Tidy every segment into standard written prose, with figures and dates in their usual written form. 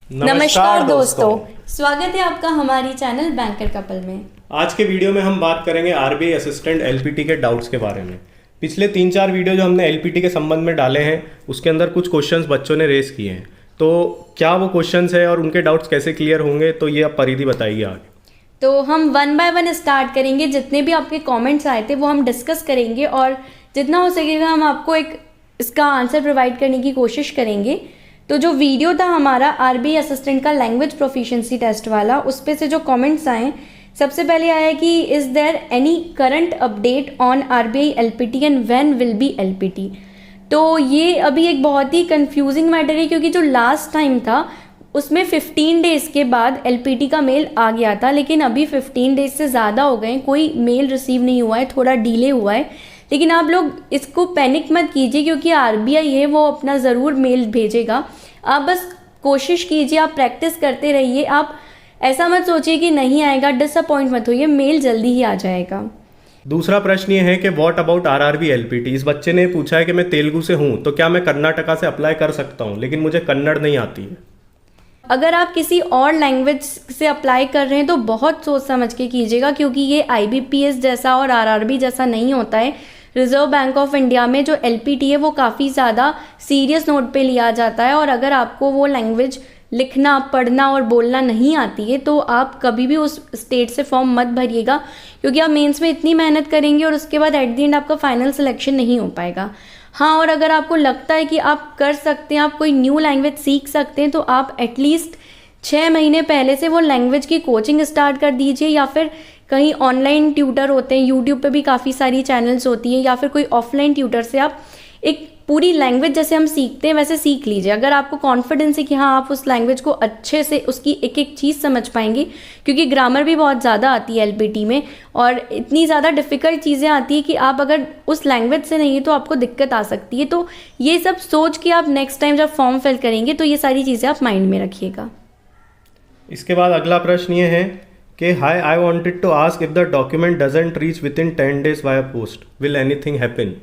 नमस्कार दोस्तों, स्वागत है आपका हमारी चैनल बैंकर कपल में। आज के वीडियो में हम बात करेंगे आरबीआई असिस्टेंट एलपीटी के डाउट्स के बारे में। पिछले 3-4 वीडियो जो हमने एलपीटी के संबंध में डाले हैं उसके अंदर कुछ क्वेश्चंस बच्चों ने रेस किए हैं, तो क्या वो क्वेश्चंस है और उनके डाउट्स कैसे क्लियर होंगे, तो ये अब परिधि बताइए आगे। तो हम 1 बाय 1 स्टार्ट करेंगे। जितने भी आपके कमेंट्स आए थे वो हम डिस्कस करेंगे और जितना हो सकेगा हम आपको एक इसका आंसर प्रोवाइड करने की कोशिश करेंगे। तो जो वीडियो था हमारा आरबीआई असिस्टेंट का लैंग्वेज प्रोफिशिएंसी टेस्ट वाला, उस पे से जो कमेंट्स आए, सबसे पहले आया कि is there any current update on RBI LPT and when will be LPT. तो ये अभी एक बहुत ही कंफ्यूजिंग मैटर है क्योंकि जो लास्ट टाइम था उसमें 15 डेज़ के बाद एलपीटी का मेल आ गया था, लेकिन अभी 15 डेज से ज़्यादा हो गए, कोई मेल रिसीव नहीं हुआ है, थोड़ा डिले हुआ है। लेकिन आप लोग इसको पैनिक मत कीजिए क्योंकि आरबीआई है वो अपना ज़रूर मेल भेजेगा। आप बस कोशिश कीजिए, आप प्रैक्टिस करते रहिए, आप ऐसा मत सोचिए कि नहीं आएगा, डिसअपॉइंट मत होइए, मेल जल्दी ही आ जाएगा। दूसरा प्रश्न ये है कि व्हाट अबाउट आरआरबी एलपीटी। इस बच्चे ने पूछा है कि मैं तेलुगु से हूँ तो क्या मैं कर्नाटका से अप्लाई कर सकता हूँ, लेकिन मुझे कन्नड़ नहीं आती है। अगर आप किसी और लैंग्वेज से अप्लाई कर रहे हैं तो बहुत सोच समझ के कीजिएगा क्योंकि ये आईबीपीएस जैसा और आरआरबी जैसा नहीं होता है। रिजर्व बैंक ऑफ इंडिया में जो एलपीटी है वो काफ़ी ज़्यादा सीरियस नोट पे लिया जाता है और अगर आपको वो लैंग्वेज लिखना, पढ़ना और बोलना नहीं आती है तो आप कभी भी उस स्टेट से फॉर्म मत भरिएगा क्योंकि आप मेंस में इतनी मेहनत करेंगे और उसके बाद एट द एंड आपका फाइनल सिलेक्शन नहीं हो पाएगा। हाँ, और अगर आपको लगता है कि आप कर सकते हैं, आप कोई न्यू लैंग्वेज सीख सकते हैं, तो आप एटलीस्ट 6 महीने पहले से वो लैंग्वेज की कोचिंग स्टार्ट कर दीजिए या फिर कहीं ऑनलाइन ट्यूटर होते हैं, यूट्यूब पे भी काफ़ी सारी चैनल्स होती हैं, या फिर कोई ऑफलाइन ट्यूटर से आप एक पूरी लैंग्वेज जैसे हम सीखते हैं वैसे सीख लीजिए। अगर आपको कॉन्फिडेंस है कि हाँ आप उस लैंग्वेज को अच्छे से उसकी एक एक चीज़ समझ पाएंगे, क्योंकि ग्रामर भी बहुत ज़्यादा आती है एलपीटी में और इतनी ज़्यादा डिफ़िकल्ट चीज़ें आती है कि आप अगर उस लैंग्वेज से नहीं है तो आपको दिक्कत आ सकती है। तो ये सब सोच के आप नेक्स्ट टाइम जब फॉर्म फिल करेंगे तो ये सारी चीज़ें आप माइंड में रखिएगा। इसके बाद अगला प्रश्न ये है कि hi, I wanted to ask if the document doesn't reach within 10 days via post, will anything happen.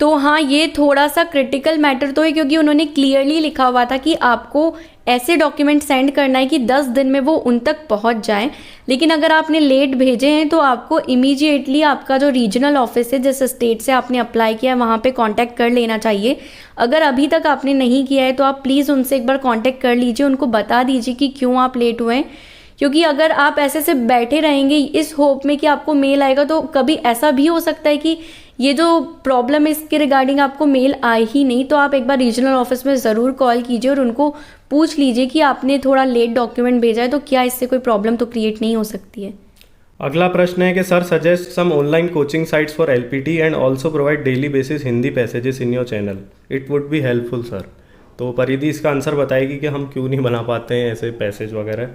तो हाँ, ये थोड़ा सा क्रिटिकल मैटर तो है क्योंकि उन्होंने क्लियरली लिखा हुआ था कि आपको ऐसे डॉक्यूमेंट सेंड करना है कि 10 दिन में वो उन तक पहुंच जाए। लेकिन अगर आपने लेट भेजे हैं तो आपको इमीडिएटली आपका जो रीजनल ऑफिस है, जिस स्टेट से आपने अप्लाई किया है, वहाँ पे कांटेक्ट कर लेना चाहिए। अगर अभी तक आपने नहीं किया है तो आप प्लीज़ उनसे एक बार कांटेक्ट कर लीजिए, उनको बता दीजिए कि क्यों आप लेट हुए हैं। क्योंकि अगर आप ऐसे से बैठे रहेंगे इस होप में कि आपको मेल आएगा तो कभी ऐसा भी हो सकता है कि ये जो प्रॉब्लम है इसके रिगार्डिंग आपको मेल आए ही नहीं। तो आप एक बार रीजनल ऑफिस में ज़रूर कॉल कीजिए और उनको पूछ लीजिए कि आपने थोड़ा लेट डॉक्यूमेंट भेजा है तो क्या इससे कोई प्रॉब्लम तो क्रिएट नहीं हो सकती है। अगला प्रश्न है कि sir suggest some online coaching sites for LPT and also provide daily basis Hindi passages in your channel, it would be helpful sir. तो परिधि इसका आंसर बताएगी कि हम क्यों नहीं बना पाते हैं ऐसे पैसेज वगैरह।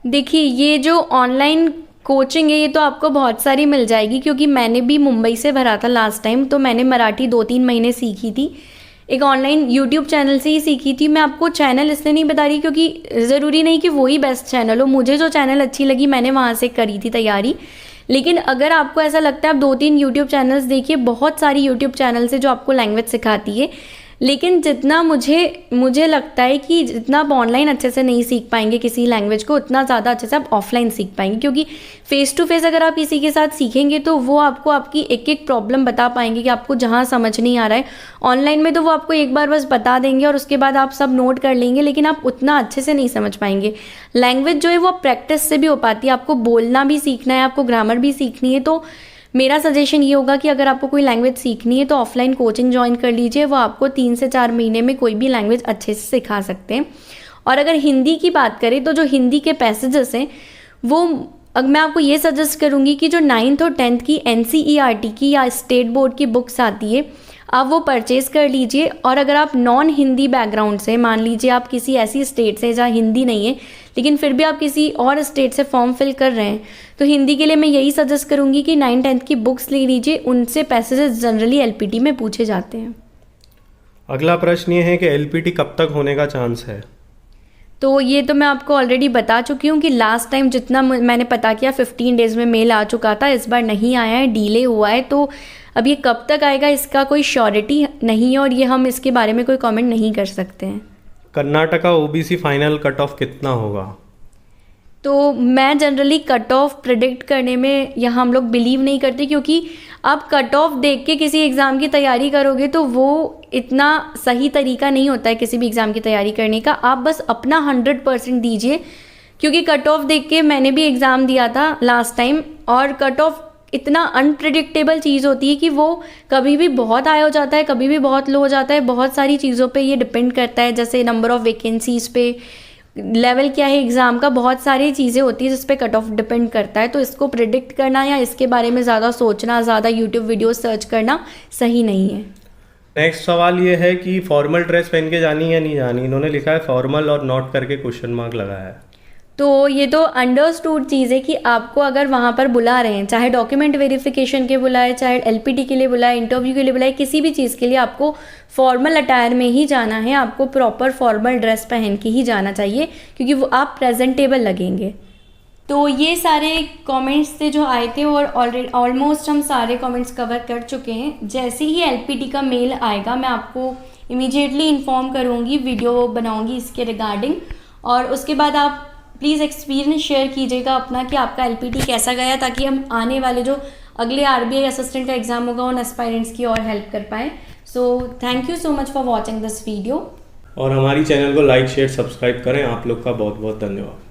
देखिए, ये जो ऑनलाइन कोचिंग है ये तो आपको बहुत सारी मिल जाएगी क्योंकि मैंने भी मुंबई से भरा था लास्ट टाइम, तो मैंने मराठी 2-3 महीने सीखी थी, एक ऑनलाइन यूट्यूब चैनल से ही सीखी थी। मैं आपको चैनल इसलिए नहीं बता रही क्योंकि ज़रूरी नहीं कि वही बेस्ट चैनल हो, मुझे जो चैनल अच्छी लगी मैंने वहाँ से करी थी तैयारी। लेकिन अगर आपको ऐसा लगता है आप 2-3 यूट्यूब चैनल्स देखिए, बहुत सारी यूट्यूब चैनल्स है जो आपको लैंग्वेज सिखाती है। लेकिन जितना मुझे लगता है कि जितना आप ऑनलाइन अच्छे से नहीं सीख पाएंगे किसी लैंग्वेज को, उतना ज़्यादा अच्छे से आप ऑफलाइन सीख पाएंगे क्योंकि फेस टू फेस अगर आप किसी के साथ सीखेंगे तो वो आपको आपकी एक एक प्रॉब्लम बता पाएंगे कि आपको जहाँ समझ नहीं आ रहा है। ऑनलाइन में तो वो आपको एक बार बस बता देंगे और उसके बाद आप सब नोट कर लेंगे, लेकिन आप उतना अच्छे से नहीं समझ पाएंगे। लैंग्वेज जो है वो प्रैक्टिस से भी हो पाती है, आपको बोलना भी सीखना है, आपको ग्रामर भी सीखनी है। तो मेरा सजेशन ये होगा कि अगर आपको कोई लैंग्वेज सीखनी है तो ऑफलाइन कोचिंग ज्वाइन कर लीजिए, वो आपको 3 से 4 महीने में कोई भी लैंग्वेज अच्छे से सिखा सकते हैं। और अगर हिंदी की बात करें तो जो हिंदी के पैसेजेस हैं वो मैं आपको ये सजेस्ट करूँगी कि जो 9th और 10th की एनसीईआरटी की या स्टेट बोर्ड की बुक्स आती है आप वो परचेज़ कर लीजिए। और अगर आप नॉन हिंदी बैकग्राउंड से, मान लीजिए आप किसी ऐसी स्टेट से जहाँ हिंदी नहीं है लेकिन फिर भी आप किसी और स्टेट से फॉर्म फिल कर रहे हैं, तो हिंदी के लिए मैं यही सजेस्ट करूँगी कि 9th-10th की बुक्स ले लीजिए, उनसे पैसेजेस जनरली एलपीटी में पूछे जाते हैं। अगला प्रश्न ये है कि एलपीटी कब तक होने का चांस है। तो ये तो मैं आपको ऑलरेडी बता चुकी हूँ कि लास्ट टाइम जितना मैंने पता किया 15 डेज़ में मेल आ चुका था, इस बार नहीं आया है, डिले हुआ है। तो अब ये कब तक आएगा इसका कोई श्योरिटी नहीं है और ये हम इसके बारे में कोई कमेंट नहीं कर सकते हैं। Karnataka OBC final cut off कितना होगा? तो मैं जनरली कट ऑफ प्रिडिक्ट करने में यहाँ हम लोग बिलीव नहीं करते, क्योंकि आप कट ऑफ देख के किसी एग्ज़ाम की तैयारी करोगे तो वो इतना सही तरीका नहीं होता है किसी भी एग्ज़ाम की तैयारी करने का। आप बस अपना 100% दीजिए, क्योंकि कट ऑफ देख के मैंने भी एग्ज़ाम दिया था लास्ट टाइम, और कट ऑफ इतना अनप्रिडिक्टेबल चीज़ होती है कि वो कभी भी बहुत हाई हो जाता है, कभी भी बहुत लो हो जाता है। बहुत सारी चीज़ों पे ये डिपेंड करता है, जैसे नंबर ऑफ़ वैकेंसीज़ पे, लेवल क्या है एग्ज़ाम का, बहुत सारी चीज़ें होती है जिस पे कट ऑफ डिपेंड करता है। तो इसको प्रिडिक्ट करना या इसके बारे में ज़्यादा सोचना, ज़्यादा यूट्यूब वीडियो सर्च करना सही नहीं है। नेक्स्ट सवाल ये है कि फॉर्मल ड्रेस पहन के जानी या नहीं जानी। इन्होंने लिखा है फॉर्मल और नॉट करके क्वेश्चन मार्क लगाया है। तो ये तो अंडरस्टूड चीज़ है कि आपको अगर वहाँ पर बुला रहे हैं, चाहे डॉक्यूमेंट वेरिफिकेशन के बुलाए, चाहे एलपीटी के लिए बुलाए, इंटरव्यू के लिए बुलाए, किसी भी चीज़ के लिए आपको फॉर्मल अटायर में ही जाना है। आपको प्रॉपर फॉर्मल ड्रेस पहन के ही जाना चाहिए, क्योंकि वो आप प्रेजेंटेबल लगेंगे। तो ये सारे कमेंट्स थे जो आए थे, और ऑलमोस्ट हम सारे कमेंट्स कवर कर चुके हैं। जैसे ही एलपीटी का मेल आएगा मैं आपको इमीडिएटली इन्फॉर्म करूँगी, वीडियो बनाऊँगी इसके रिगार्डिंग, और उसके बाद आप प्लीज़ एक्सपीरियंस शेयर कीजिएगा अपना कि आपका एलपीटी कैसा गया, ताकि हम आने वाले जो अगले आरबीआई असिस्टेंट का एग्ज़ाम होगा उन एस्पायरेंट्स की और हेल्प कर पाएँ। So thank you so much for watching this video. और हमारी चैनल को लाइक शेयर सब्सक्राइब करें। आप लोग का बहुत बहुत धन्यवाद।